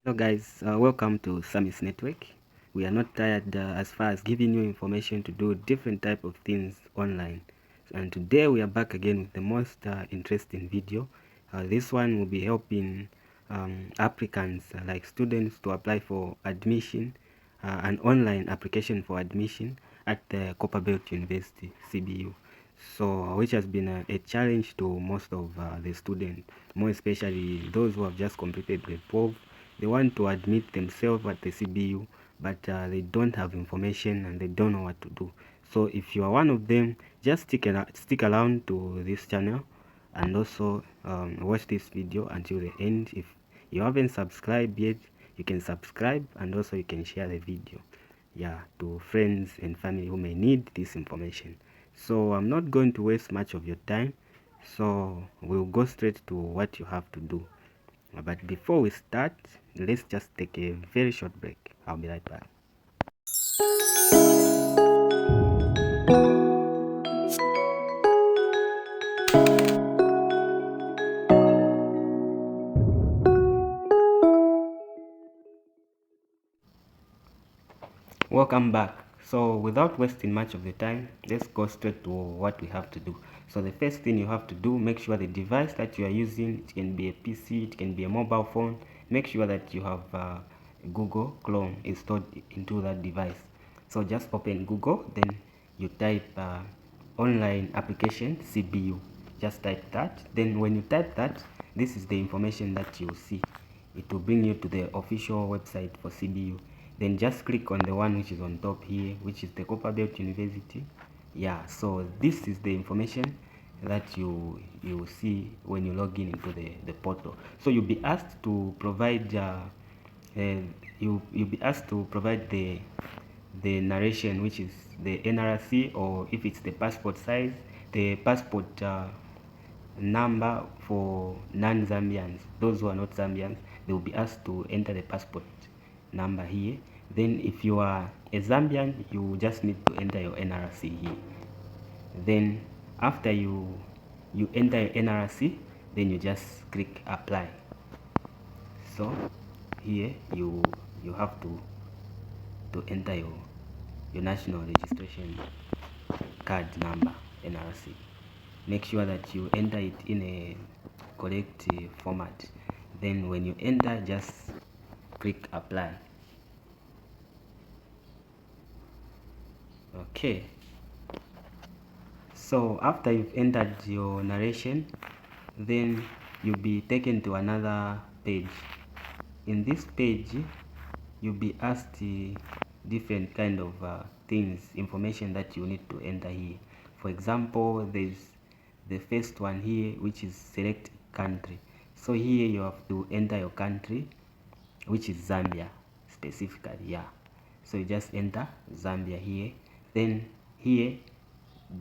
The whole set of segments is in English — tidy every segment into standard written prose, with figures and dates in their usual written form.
Hello guys, welcome to Samis Network. We are not tired as far as giving you information to do different type of things online. And today we are back again with the most interesting video. This one will be helping applicants like students to apply for admission, an online application for admission at the COPERBELT University, CBU. So which has been a challenge to most of the students, more especially those who have just completed grade 12. They want to admit themselves at the CBU, but they don't have information and they don't know what to do. So if you are one of them, just stick around to this channel and also watch this video until the end. If you haven't subscribed yet, you can subscribe, and also you can share the video to friends and family who may need this information. So I'm not going to waste much of your time, so we'll go straight to what you have to do. But before we start, let's just take a very short break. I'll be right back. Welcome back. So without wasting much of the time, let's go straight to what we have to do. So the first thing you have to do, make sure the device that you are using, it can be a PC, it can be a mobile phone, make sure that you have Google Chrome installed into that device. So just open Google, then you type online application CBU. Just type that. Then when you type that, this is the information that you'll see. It will bring you to the official website for CBU. Then just click on the one which is on top here, which is the COPERBELT University. So this is the information that you see when you log in into the portal. So you'll be asked to provide you'll be asked to provide the narration, which is the NRC, or if it's the passport size, the passport number for non-Zambians. Those who are not Zambians, they will be asked to enter the passport number here. Then if you are a Zambian, you just need to enter your NRC here. Then after you enter your NRC, then you just click apply. So here you have to enter your national registration card number, NRC. Make sure that you enter it in a correct format. Then when you enter, just click apply. Okay, so after you've entered your narration, then you'll be taken to another page. In this page, you'll be asked different kind of things, information that you need to enter here. For example, there's the first one here, which is select country. So here you have to enter your country, which is Zambia specifically. So you just enter Zambia here. Then here,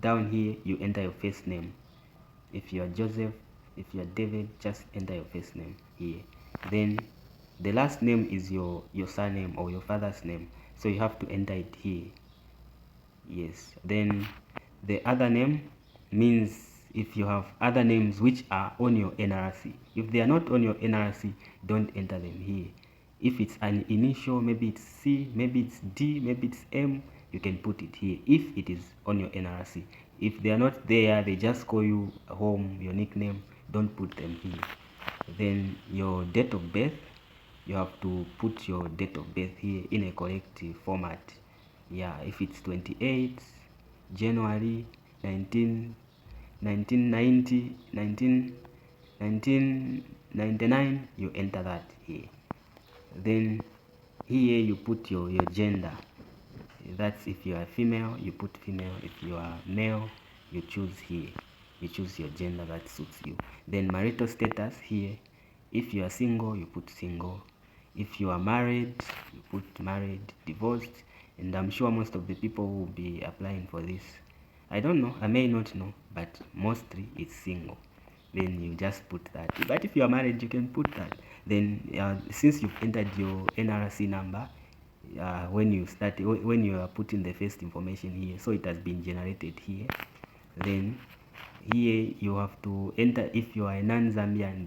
down here, you enter your first name. If you are Joseph, if you are David, just enter your first name here. Then the last name is your surname or your father's name, so you have to enter it here. Yes. Then the other name means if you have other names which are on your NRC. If they are not on your NRC, don't enter them here. If it's an initial, maybe it's C, maybe it's D, maybe it's M, you can put it here if it is on your NRC. If they are not there, they just call you home, your nickname, don't put them here. Then your date of birth, you have to put your date of birth here in a correct format. If it's 28 January 1990, 1999, you enter that here. Then here you put your gender. That's if you are female, you put female. If you are male, you choose here. You choose your gender that suits you. Then marital status here. If you are single, you put single. If you are married, you put married, divorced. And I'm sure most of the people will be applying for this. I don't know, I may not know, but mostly it's single. Then you just put that. But if you are married, you can put that. Then since you've entered your NRC number, when you are putting the first information here, so it has been generated here. Then here you have to enter if you are a non-Zambian.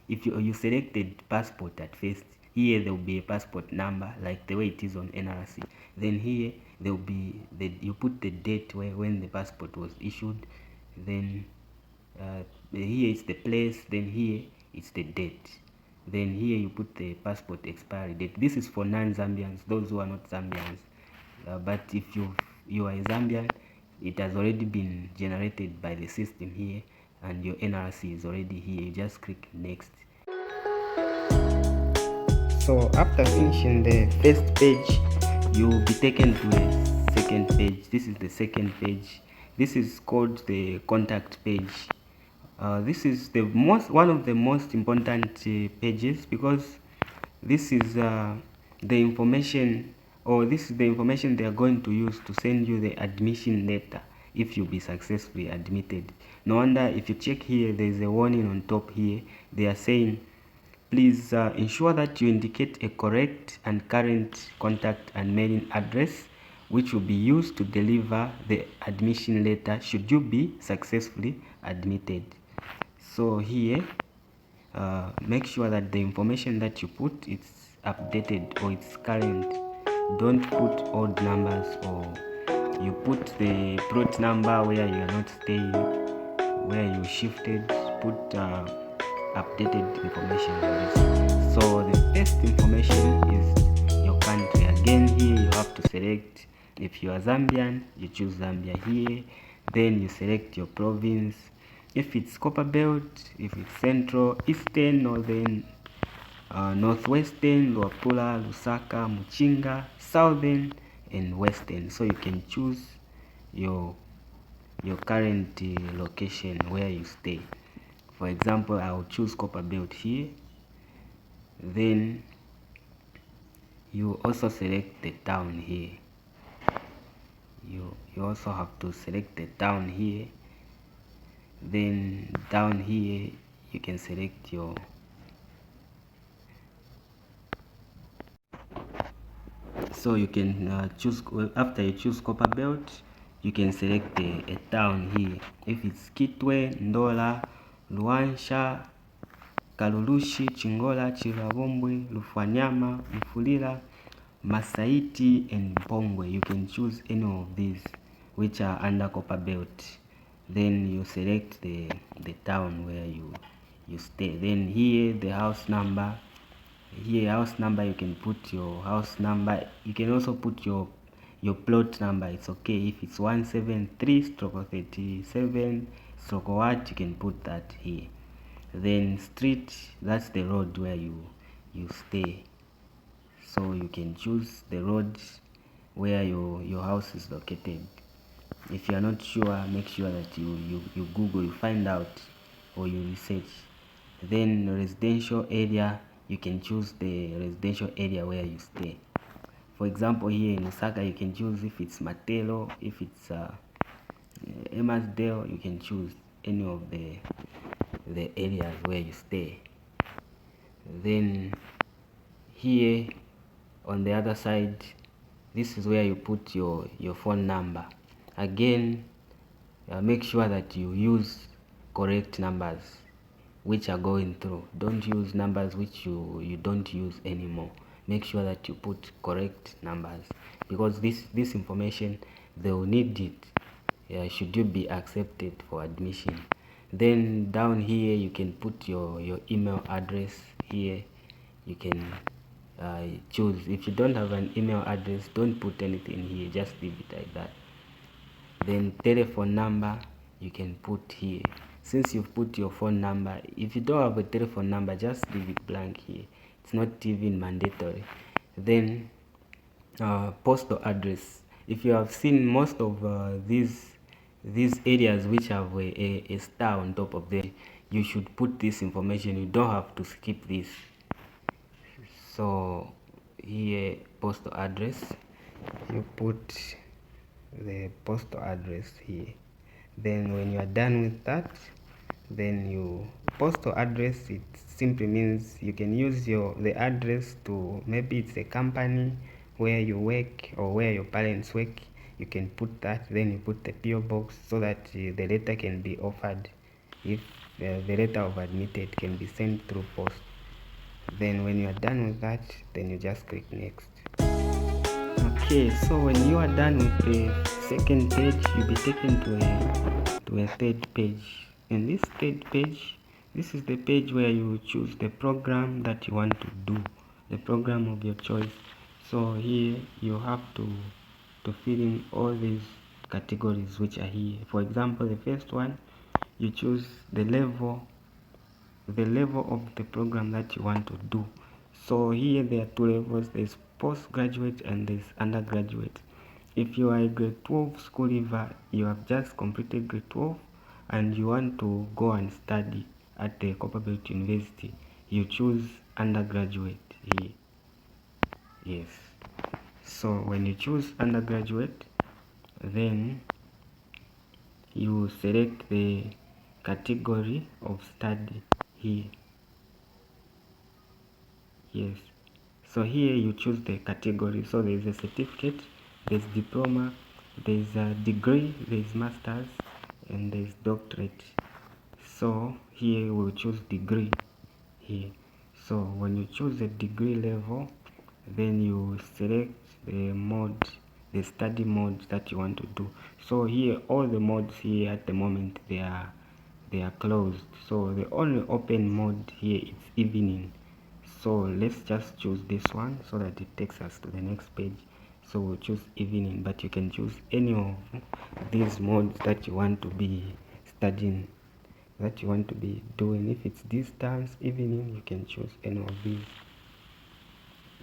If you selected passport at first, here there will be a passport number like the way it is on NRC. Then here there will be you put the date when the passport was issued. Then here is the place. Then here it's the date. Then here you put the passport expiry date. This is for non-Zambians, those who are not Zambians. But if you are a Zambian, it has already been generated by the system here, and your NRC is already here. You just click next. So after finishing the first page, you will be taken to a second page. This is the second page. This is called the contact page. This is the one of the most important pages, because this is the information, or this is the information they are going to use to send you the admission letter if you be successfully admitted. No wonder if you check here, there is a warning on top here. They are saying, please ensure that you indicate a correct and current contact and mailing address, which will be used to deliver the admission letter should you be successfully admitted. So here, make sure that the information that you put is updated or it's current. Don't put old numbers, or you put the plot number where you are not staying, where you shifted. Put updated information on this. So the first information is your country. Again, here you have to select, if you are Zambian, you choose Zambia here. Then you select your province, if it's COPERBELT, if it's Central, Eastern, Northern, Northwestern, Luapula, Lusaka, Muchinga, Southern, and Western. So you can choose your current location where you stay. For example, I will choose COPERBELT here. Then you also select the town here. You also have to select the town here. Then down here you can select your so you can choose, after you choose COPERBELT, you can select a town here. If it's Kitwe, Ndola, Luansha, Kalulushi, Chingola, Chirabombwe, Lufwanyama, Mfulira, Masaiti, and Mpongwe, you can choose any of these which are under COPERBELT. Then you select the town where you stay. Then here the house number. Here house number, you can put your house number. You can also put your plot number. It's okay if it's 173/37 stroke what, you can put that here. Then street, that's the road where you stay. So you can choose the road where your house is located. If you are not sure, make sure that you Google, you find out, or you research. Then residential area, you can choose the residential area where you stay. For example, here in Lusaka, you can choose if it's Matelo, if it's Emersdale, you can choose any of the areas where you stay. Then here on the other side, this is where you put your phone number. Again, make sure that you use correct numbers which are going through. Don't use numbers which you don't use anymore. Make sure that you put correct numbers, because this information, they will need it should you be accepted for admission. Then down here you can put your email address. Here you can choose. If you don't have an email address, don't put anything here, just leave it like that. Then telephone number, you can put here. Since you've put your phone number, if you don't have a telephone number, just leave it blank here. It's not even mandatory. Then postal address. If you have seen most of these areas which have a star on top of them, you should put this information. You don't have to skip this. So here, postal address, you put the postal address here. Then when you are done with that, then you postal address, it simply means you can use the address to, maybe it's a company where you work or where your parents work. You can put that. Then you put the PO box so that the letter can be offered. If the letter of admitted can be sent through post. Then when you are done with that, then you just click next. Okay, so when you are done with the second page, you'll be taken to a third page. In this third page, this is the page where you choose the program that you want to do, the program of your choice. So here you have to fill in all these categories which are here. For example, the first one, you choose the level of the program that you want to do. So here there are two levels. There's postgraduate and there's undergraduate. If you are a grade 12 school leaver, you have just completed grade 12 and you want to go and study at the COPERBELT University, you choose undergraduate here. Yes, so when you choose undergraduate, then you select the category of study here. Yes, so here you choose the category. So there is a certificate, there's diploma, there's a degree, there's masters, and there's doctorate. So here we'll choose degree here. So when you choose the degree level, then you select the mode, the study mode that you want to do. So here all the modes here at the moment they are closed. So the only open mode here is evening. So let's just choose this one so that it takes us to the next page. So we'll choose evening, but you can choose any of these modes that you want to be studying, that you want to be doing. If it's distance evening, you can choose any of these.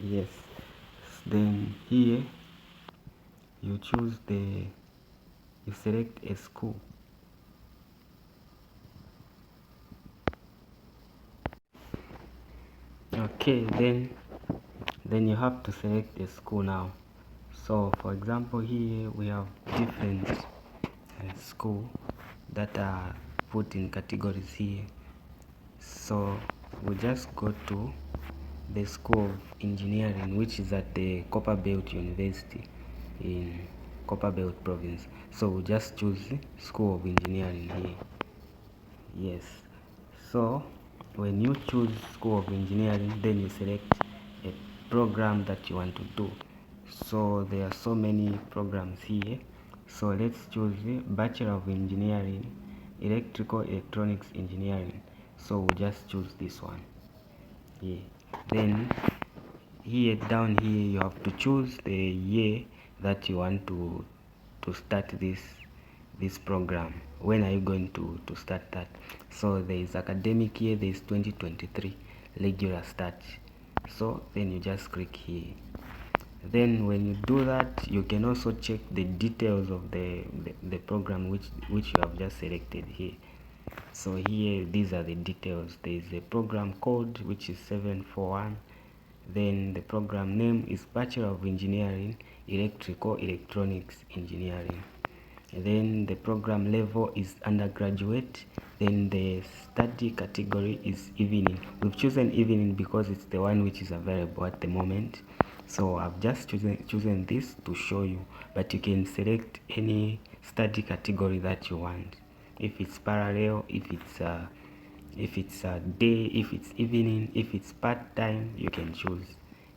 Yes, then here you choose you select a school. Okay, then you have to select a school now. So for example, here we have different school that are put in categories here. So we just go to the School of Engineering, which is at the COPERBELT University in COPERBELT province. So we just choose School of Engineering here. Yes, so when you choose School of Engineering, then you select a program that you want to do. So there are so many programs here. So let's choose Bachelor of Engineering, Electrical Electronics Engineering. So we just choose this one. Yeah. Then here down here you have to choose the year that you want to start this program. When are you going to start that? So there is academic year, there is 2023 regular start. So then you just click here. Then when you do that, you can also check the details of the program which you have just selected here. So here these are the details. There is a program code which is 741. Then the program name is Bachelor of Engineering, Electrical Electronics Engineering. And then the program level is undergraduate. Then the study category is evening. We've chosen evening because it's the one which is available at the moment. So I've just chosen this to show you, but you can select any study category that you want. If it's parallel, if it's a day, if it's evening, if it's part-time, you can choose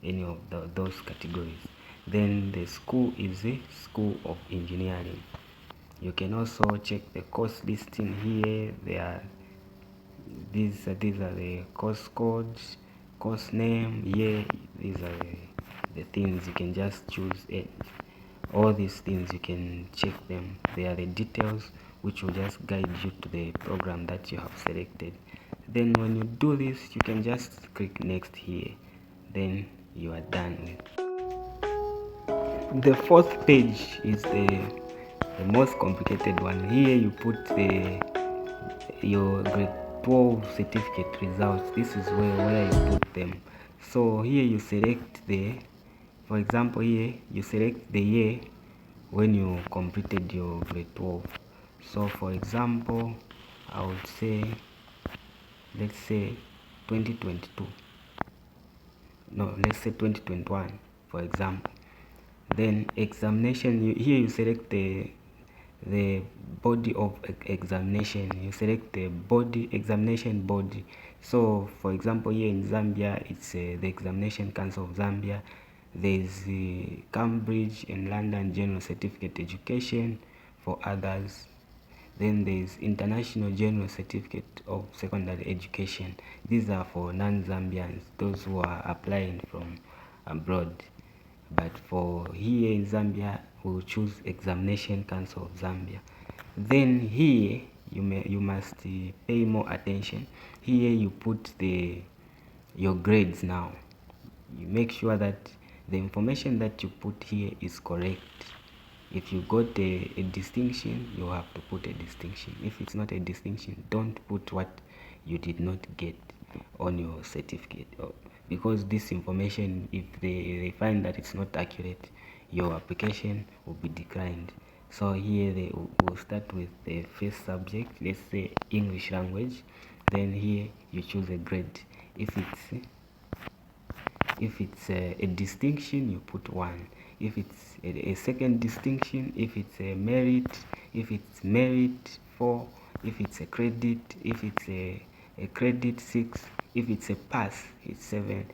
any of those categories. Then the school is a School of Engineering. You can also check the course listing here. These are the course codes, course name. Yeah, these are the things you can just choose it. All these things you can check them. They are the details which will just guide you to the program that you have selected. Then when you do this, you can just click next here. Then you are done with. The fourth page is the most complicated one. Here you put your grade 12 certificate results. This is where you put them. So here you select for example, here you select the year when you completed your grade 12. So for example, I would say, let's say 2022. No, let's say 2021, for example. Then examination, here you select the the body of examination. You select the examination body. So for example, here in Zambia, it's the Examination Council of Zambia. There's Cambridge and London General Certificate Education for others. Then there's International General Certificate of Secondary Education. These are for non-Zambians, those who are applying from abroad. But for here in Zambia, we'll choose Examination Council of Zambia. Then here you must pay more attention. Here you put your grades now. You make sure that the information that you put here is correct. If you got a distinction, you have to put a distinction. If it's not a distinction, don't put what you did not get on your certificate, because this information, if they find that it's not accurate, your application will be declined. So here they will start with the first subject, let's say English language. Then here you choose a grade. If it's a distinction, you put 1. If it's a second distinction, if it's a merit, if it's merit 4, if it's a credit, if it's a credit 6, if it's a pass, it's 7,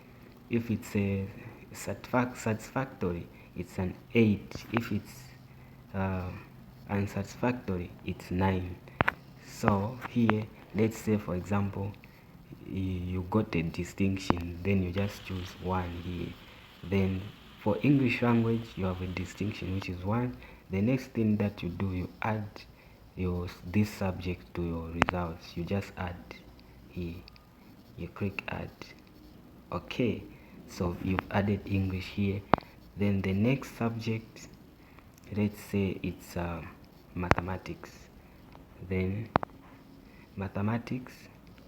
if it's a satisfactory, it's an 8, if it's unsatisfactory, it's 9. So here, let's say for example, you got a distinction, then you just choose 1 here. Then for English language, you have a distinction, which is 1. The next thing that you do, you add this subject to your results. You just add here, you click add. Okay, so you've added English here. Then the next subject, let's say it's mathematics. Then mathematics,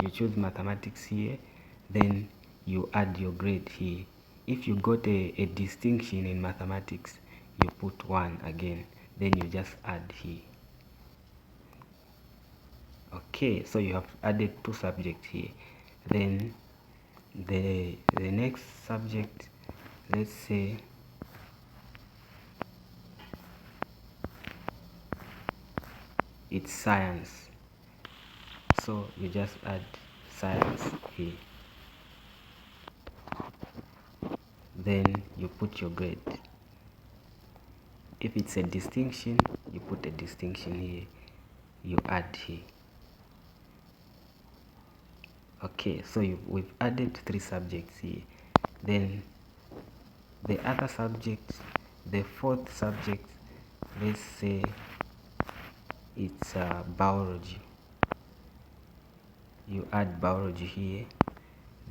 you choose mathematics here. Then you add your grade here. If you got a distinction in mathematics, you put 1 again. Then you just add here. Okay, so you have added 2 subjects here. Then the next subject, let's say it's science. So you just add science here. Then you put your grade. If it's a distinction, you put a distinction here, you add here. Okay, so we've added 3 subjects here. Then the other subjects, the 4th subject, let's say it's biology. You add biology here.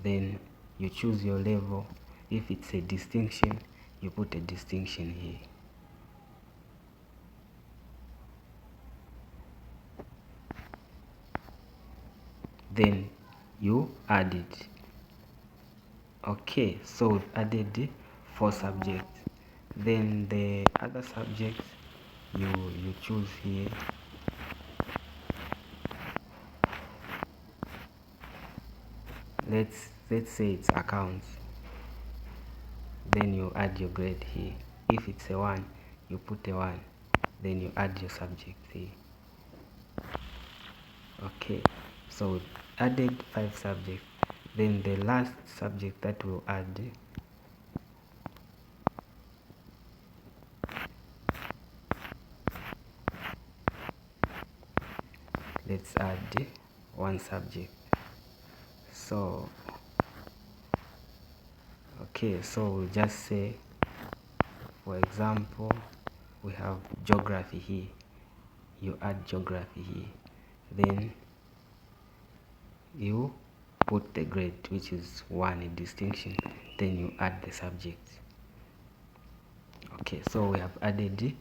Then you choose your level. If it's a distinction, you put a distinction here. Then you add it. Okay, so we've added 4 subjects. Then the other subjects, you choose here. Let's say it's accounts. Then you add your grade here. If it's a 1, you put a 1. Then you add your subject here. Okay, so we've added 5 subjects. Then the last subject that we'll add, let's add 1 subject. So okay, so we'll just say, for example, we have geography here. You add geography here. Then you put the grade, which is 1, a distinction. Then you add the subject. Okay, so we have added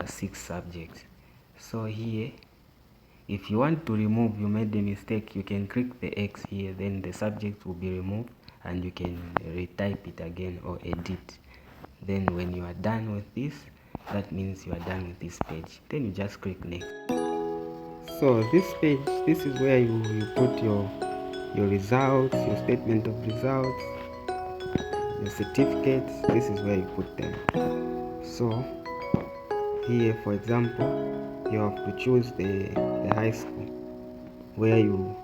6 subjects. So here, if you want to remove, you made a mistake, you can click the X here. Then the subject will be removed and you can retype it again or edit. Then when you are done with this, that means you are done with this page. Then you just click next. So this page, this is where you put your results, your statement of results, your certificates. This is where you put them. So here, for example, you have to choose the high school where you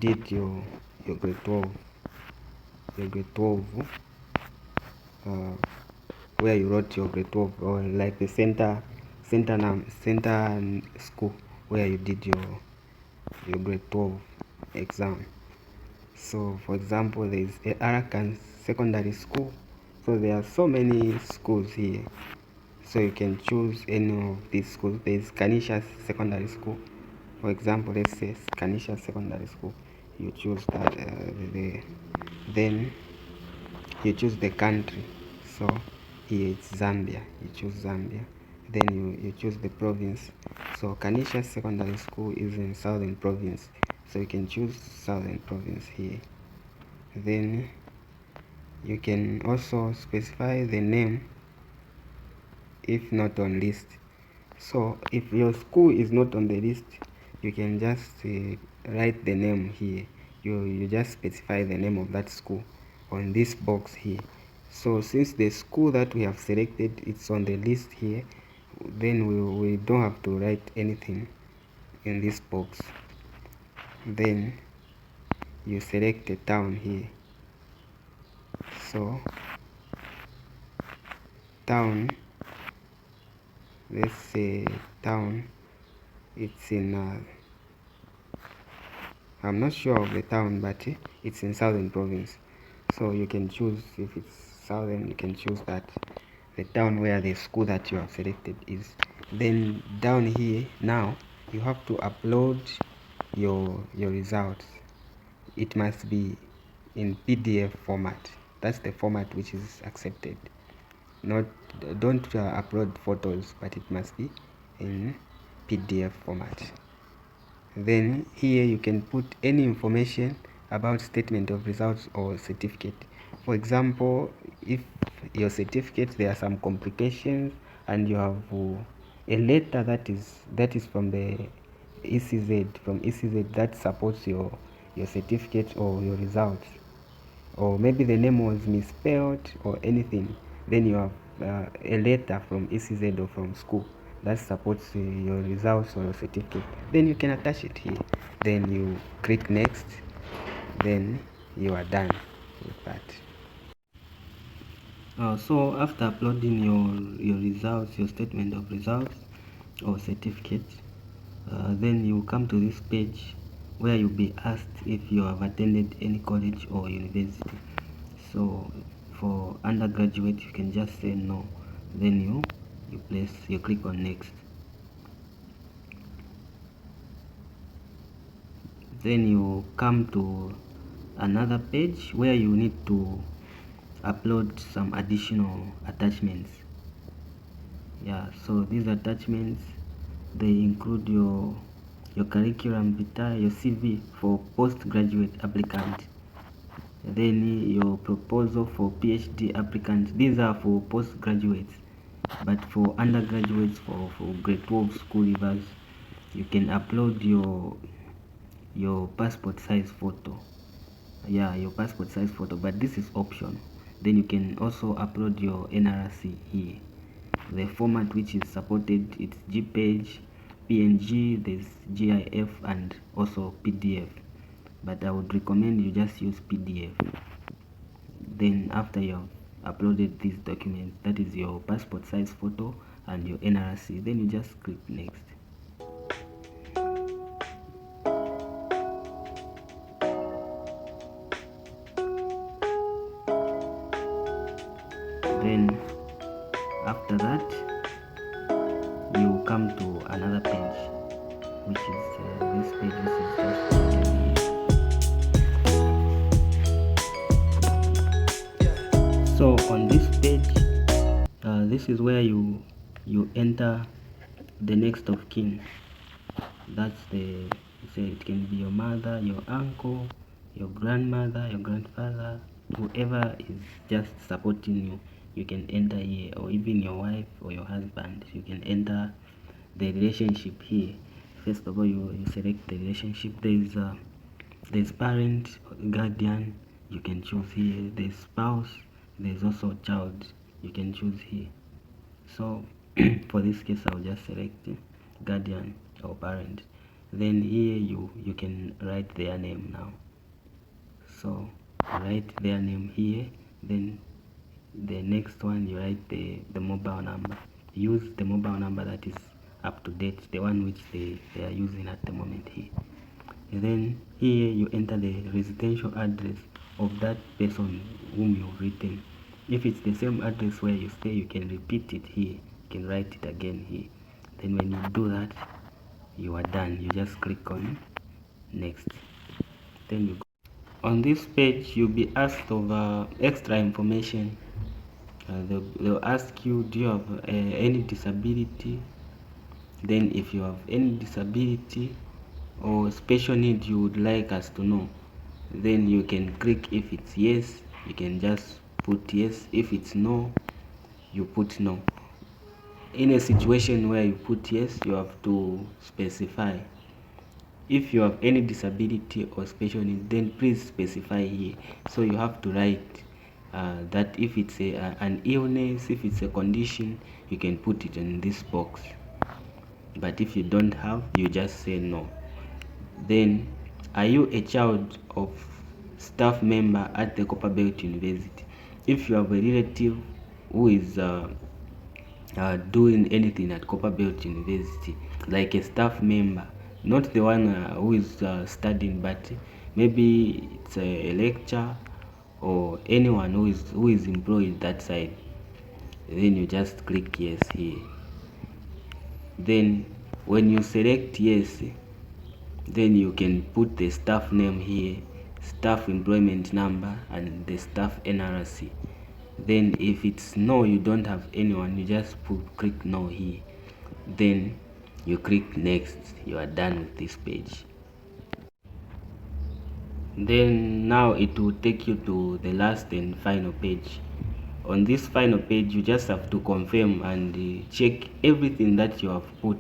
did your grade 12, where you wrote your grade 12, or like the center school where you did your grade 12 exam. So for example, there is Arakan Secondary School. So there are so many schools here, so you can choose any of these schools. There is Kanisha Secondary School, for example. Let's say Kanisha Secondary School. You choose that, then you choose the country. So here it's Zambia. You choose Zambia. Then you choose the province. So Kanisha Secondary School is in Southern Province, so you can choose Southern Province here. Then you can also specify the name if not on list. So if your school is not on the list, you can just write the name here. You just specify the name of that school on this box here. So since the school that we have selected it's on the list here, then we don't have to write anything in this box. Then you select the town here. So town, let's say town, it's in I'm not sure of the town, but it's in Southern Province. So you can choose, if it's Southern, you can choose that the town where the school that you have selected is. Then down here now you have to upload your results. It must be in PDF format. That's the format which is accepted. Not don't upload photos, but it must be in PDF format. Then here you can put any information about statement of results or certificate. For example, if your certificate there are some complications and you have a letter that is from the ECZ that supports your certificate or your results, or maybe the name was misspelled or anything, then you have a letter from ECZ or from school that supports your results or your certificate, then you can attach it here. Then you click next, then you are done with that. So after uploading your results, your statement of results or certificate, then you come to this page where you'll be asked if you have attended any college or university. So for undergraduate you can just say no, then you click on next. Then you come to another page where you need to upload some additional attachments. So these attachments, they include your curriculum vitae, your CV for postgraduate applicant, then your proposal for PhD applicant. These are for postgraduates, but for undergraduates, for grade 12 school leavers, you can upload your passport size photo. Your passport size photo, but this is optional. Then you can also upload your NRC here. The format which is supported, it's JPEG, PNG, there's GIF, and also PDF, but I would recommend you just use PDF. Then after you have uploaded these documents, that is your passport size photo and your NRC, then you just click next. Then after that you come to another page, which is this page. This is just so on this page, this is where you enter the next of kin. That's it can be your mother, your uncle, your grandmother, your grandfather, whoever is just supporting you. You can enter here, or even your wife or your husband. You can enter the relationship here. First of all, you select the relationship. There's parent, guardian, you can choose here. There's spouse, there's also child, you can choose here. So For this case, I'll just select guardian or parent. Then here you can write their name now. So write their name here. Then the next one, you write the mobile number. Use the mobile number that is up to date, the one which they are using at the moment here. And then here you enter the residential address of that person whom you've written. If it's the same address where you stay, you can repeat it here. You can write it again here. Then when you do that, you are done. You just click on next. Then you go. On this page, you'll be asked of extra information. They'll ask you, do you have any disability? Then if you have any disability or special need you would like us to know, then you can click. If it's yes, you can just put yes. If it's no, you put no. In a situation where you put yes, you have to specify. If you have any disability or special need, then please specify here. So you have to write that if it's an illness, if it's a condition, you can put it in this box. But if you don't have, you just say no. Then, are you a child of staff member at the COPERBELT University? If you have a relative who is doing anything at COPERBELT University, like a staff member, not the one who is studying, but maybe it's a lecturer or anyone who is employed that side, then you just click yes here. Then when you select yes, then you can put the staff name here, staff employment number, and the staff NRC. Then if it's no, you don't have anyone, you just click no here. Then you click next. You are done with this page. Then now it will take you to the last and final page. On this final page, you just have to confirm and check everything that you have put.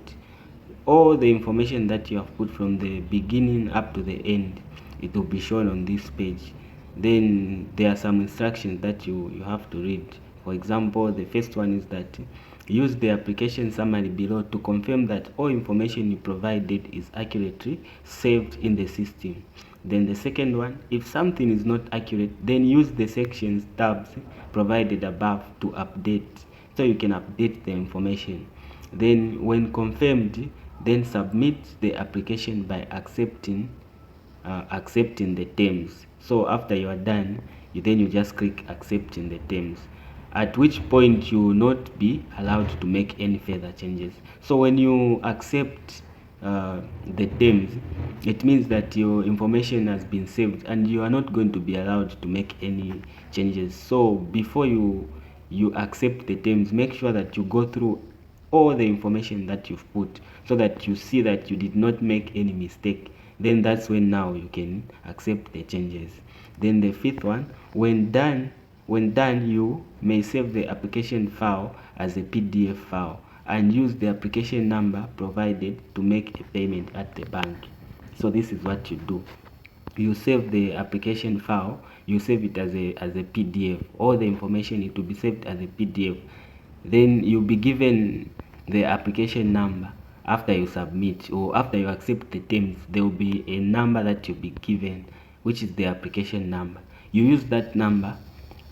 All the information that you have put from the beginning up to the end, it will be shown on this page. Then there are some instructions that you have to read. For example, the first one is that use the application summary below to confirm that all information you provided is accurately saved in the system. Then the second one, if something is not accurate, then use the sections tabs provided above to update, so you can update the information. Then when confirmed, then submit the application by accepting the terms. So after you are done, then you just click accepting the terms, at which point you will not be allowed to make any further changes. So when you accept the terms, it means that your information has been saved and you are not going to be allowed to make any changes. So before you accept the terms, make sure that you go through all the information that you've put, so that you see that you did not make any mistake. Then that's when now you can accept the changes. Then the fifth one, when done, you may save the application file as a PDF file and use the application number provided to make a payment at the bank. So this is what you do. You save the application file, you save it as a PDF. All the information, it will be saved as a PDF. Then you'll be given the application number after you submit, or after you accept the terms. There will be a number that you'll be given, which is the application number. You use that number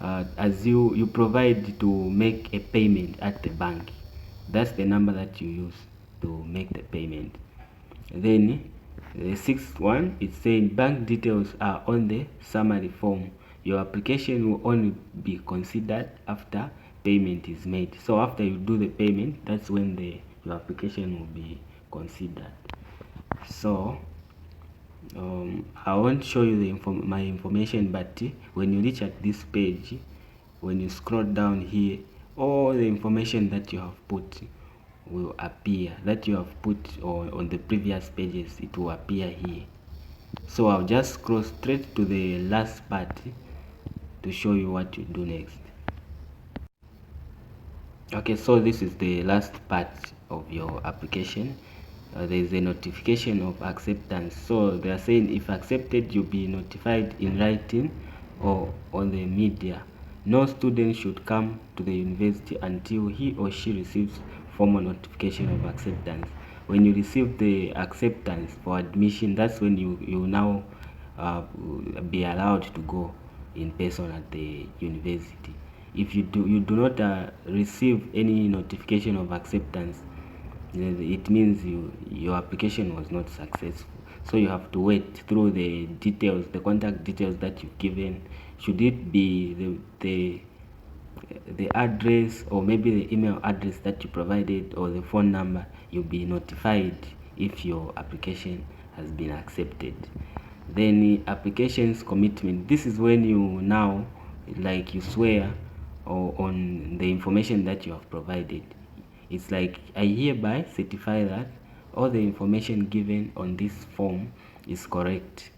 as you provide to make a payment at the bank. That's the number that you use to make the payment. Then the sixth one, it's saying bank details are on the summary form. Your application will only be considered after payment is made. So after you do the payment, that's when your application will be considered. So I won't show you my information, but when you reach at this page, when you scroll down here, all the information that you have put will appear, that you have put on the previous pages. It will appear here. So I'll just scroll straight to the last part to show you what you do next. Okay, so this is the last part of your application. There is a notification of acceptance. So they are saying if accepted, you'll be notified in writing or on the media. No student should come to the university until he or she receives formal notification of acceptance. When you receive the acceptance for admission, that's when you now be allowed to go in person at the university. If you do not receive any notification of acceptance, it means your application was not successful. So you have to wait through the details, the contact details that you've given. Should it be the address, or maybe the email address that you provided, or the phone number, you'll be notified if your application has been accepted. Then applications commitment, this is when you now, like, you swear on the information that you have provided. It's like, I hereby certify that all the information given on this form is correct.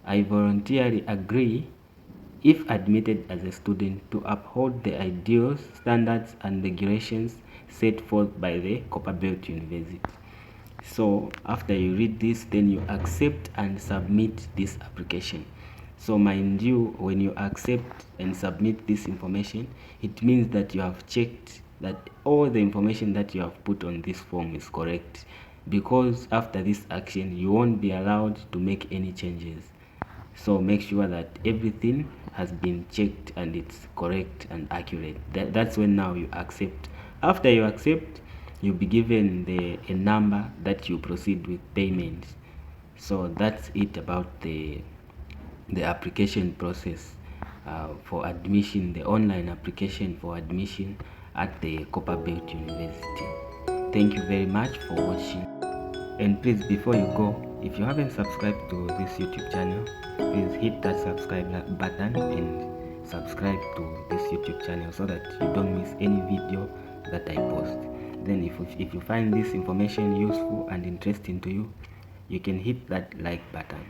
I voluntarily agree, if admitted as a student, to uphold the ideals, standards, and regulations set forth by the COPERBELT University. So after you read this, then you accept and submit this application. So mind you, when you accept and submit this information, it means that you have checked that all the information that you have put on this form is correct, because after this action you won't be allowed to make any changes. So make sure that everything has been checked and it's correct and accurate. That's when now you accept. After you accept, you'll be given a number that you proceed with payment. So that's it about the application process for admission, the online application for admission at the COPERBELT University. Thank you very much for watching. And please, before you go, if you haven't subscribed to this YouTube channel, please hit that subscribe button and subscribe to this YouTube channel so that you don't miss any video that I post. Then if you find this information useful and interesting to you, you can hit that like button.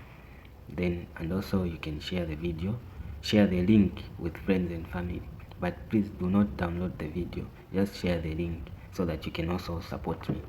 Then, and also you can share the video, share the link with friends and family. But please do not download the video, just share the link so that you can also support me.